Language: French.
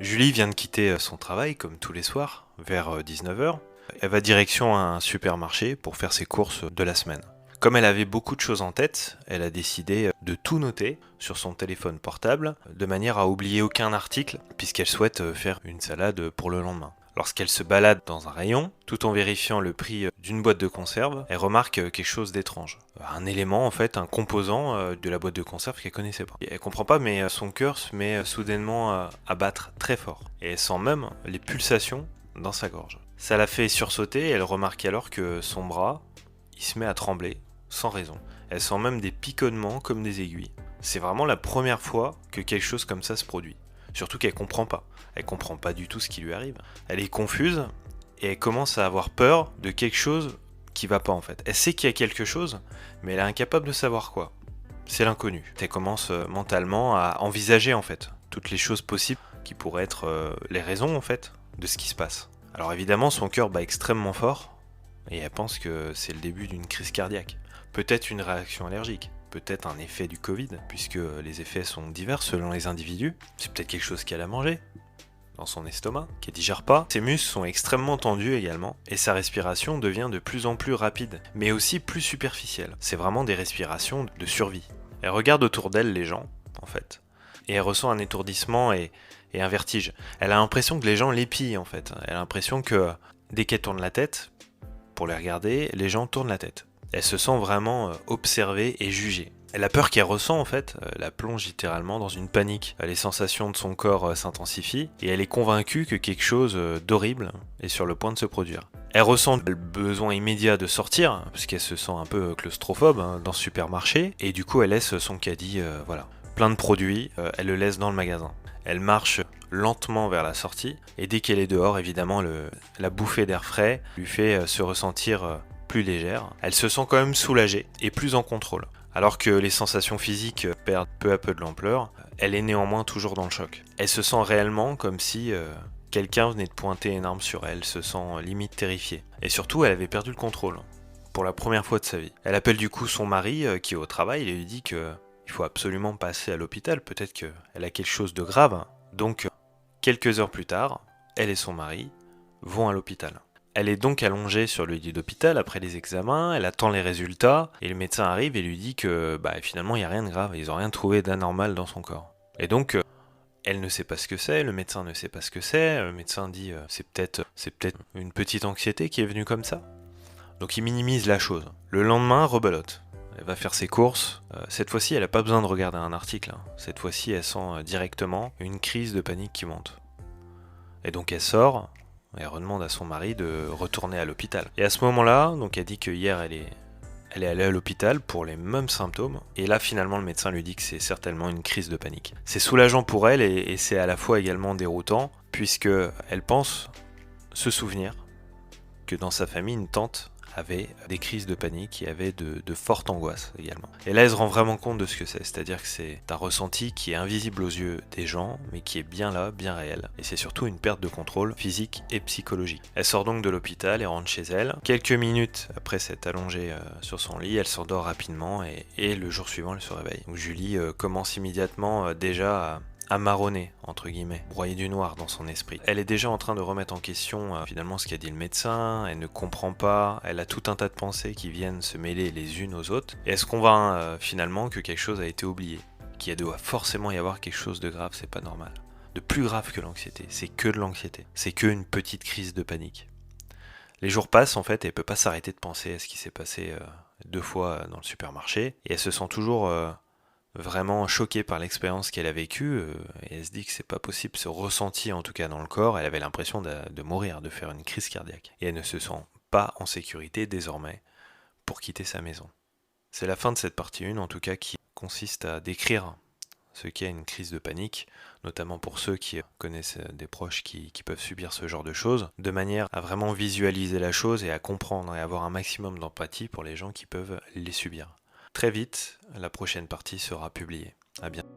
Julie vient de quitter son travail, comme tous les soirs, vers 19h. Elle va direction un supermarché pour faire ses courses de la semaine. Comme elle avait beaucoup de choses en tête, elle a décidé de tout noter sur son téléphone portable, de manière à oublier aucun article, puisqu'elle souhaite faire une salade pour le lendemain. Lorsqu'elle se balade dans un rayon, tout en vérifiant le prix d'une boîte de conserve, elle remarque quelque chose d'étrange. Un élément, en fait, un composant de la boîte de conserve qu'elle connaissait pas. Elle comprend pas, mais son cœur se met soudainement à battre très fort. Et elle sent même les pulsations dans sa gorge. Ça la fait sursauter et elle remarque alors que son bras, il se met à trembler, sans raison. Elle sent même des picotements comme des aiguilles. C'est vraiment la première fois que quelque chose comme ça se produit. Surtout qu'elle comprend pas. Elle comprend pas du tout ce qui lui arrive. Elle est confuse et elle commence à avoir peur de quelque chose qui va pas en fait. Elle sait qu'il y a quelque chose, mais elle est incapable de savoir quoi. C'est l'inconnu. Elle commence mentalement à envisager en fait toutes les choses possibles qui pourraient être les raisons en fait de ce qui se passe. Alors évidemment, son cœur bat extrêmement fort et elle pense que c'est le début d'une crise cardiaque. Peut-être une réaction allergique. Peut-être un effet du Covid, puisque les effets sont divers selon les individus. C'est peut-être quelque chose qu'elle a mangé dans son estomac, qu'elle digère pas. Ses muscles sont extrêmement tendus également, et sa respiration devient de plus en plus rapide, mais aussi plus superficielle. C'est vraiment des respirations de survie. Elle regarde autour d'elle les gens, en fait, et elle ressent un étourdissement et un vertige. Elle a l'impression que les gens l'épient, en fait. Elle a l'impression que dès qu'elle tourne la tête, pour les regarder, les gens tournent la tête. Elle se sent vraiment observée et jugée. La peur qu'elle ressent en fait la plonge littéralement dans une panique. Les sensations de son corps s'intensifient et elle est convaincue que quelque chose d'horrible est sur le point de se produire. Elle ressent le besoin immédiat de sortir parce qu'elle se sent un peu claustrophobe dans ce supermarché et du coup elle laisse son caddie plein de produits, elle le laisse dans le magasin. Elle marche lentement vers la sortie et dès qu'elle est dehors évidemment la bouffée d'air frais lui fait se ressentir plus légère. Elle se sent quand même soulagée et plus en contrôle. Alors que les sensations physiques perdent peu à peu de l'ampleur, elle est néanmoins toujours dans le choc. Elle se sent réellement comme si quelqu'un venait de pointer une arme sur elle, se sent limite terrifiée. Et surtout, elle avait perdu le contrôle, pour la première fois de sa vie. Elle appelle du coup son mari qui est au travail et lui dit que il faut absolument passer à l'hôpital, peut-être qu'elle a quelque chose de grave. Donc, quelques heures plus tard, elle et son mari vont à l'hôpital. Elle est donc allongée sur le lit d'hôpital après les examens, elle attend les résultats, et le médecin arrive et lui dit que finalement il n'y a rien de grave, ils n'ont rien trouvé d'anormal dans son corps. Et donc, elle ne sait pas ce que c'est, le médecin ne sait pas ce que c'est, le médecin dit c'est peut-être une petite anxiété qui est venue comme ça. Donc il minimise la chose. Le lendemain, rebelote. Elle va faire ses courses. Cette fois-ci, elle n'a pas besoin de regarder un article. Cette fois-ci, elle sent directement une crise de panique qui monte. Et donc elle sort, elle redemande à son mari de retourner à l'hôpital. Et à ce moment-là, donc elle dit que hier elle est allée à l'hôpital pour les mêmes symptômes. Et là, finalement, le médecin lui dit que c'est certainement une crise de panique. C'est soulageant pour elle et c'est à la fois également déroutant, puisque elle pense se souvenir que dans sa famille, une tante avait des crises de panique et avait de fortes angoisses également. Et là, elle se rend vraiment compte de ce que c'est-à-dire que c'est un ressenti qui est invisible aux yeux des gens, mais qui est bien là, bien réel. Et c'est surtout une perte de contrôle physique et psychologique. Elle sort donc de l'hôpital et rentre chez elle. Quelques minutes après s'être allongée sur son lit, elle s'endort rapidement et le jour suivant, elle se réveille. Donc Julie commence immédiatement déjà à marronner, entre guillemets, broyer du noir dans son esprit. Elle est déjà en train de remettre en question finalement ce qu'a dit le médecin, elle ne comprend pas, elle a tout un tas de pensées qui viennent se mêler les unes aux autres, et elle se convainc finalement que quelque chose a été oublié, qu'il doit forcément y avoir quelque chose de grave, c'est pas normal. De plus grave que l'anxiété, c'est que de l'anxiété, c'est que une petite crise de panique. Les jours passent en fait et elle peut pas s'arrêter de penser à ce qui s'est passé 2 fois dans le supermarché, et elle se sent toujours vraiment choquée par l'expérience qu'elle a vécue, et elle se dit que c'est pas possible, ce ressenti en tout cas dans le corps, elle avait l'impression de mourir, de faire une crise cardiaque. Et elle ne se sent pas en sécurité désormais pour quitter sa maison. C'est la fin de cette partie 1 en tout cas qui consiste à décrire ce qu'est une crise de panique, notamment pour ceux qui connaissent des proches qui peuvent subir ce genre de choses, de manière à vraiment visualiser la chose et à comprendre et avoir un maximum d'empathie pour les gens qui peuvent les subir. Très vite, la prochaine partie sera publiée. À bientôt.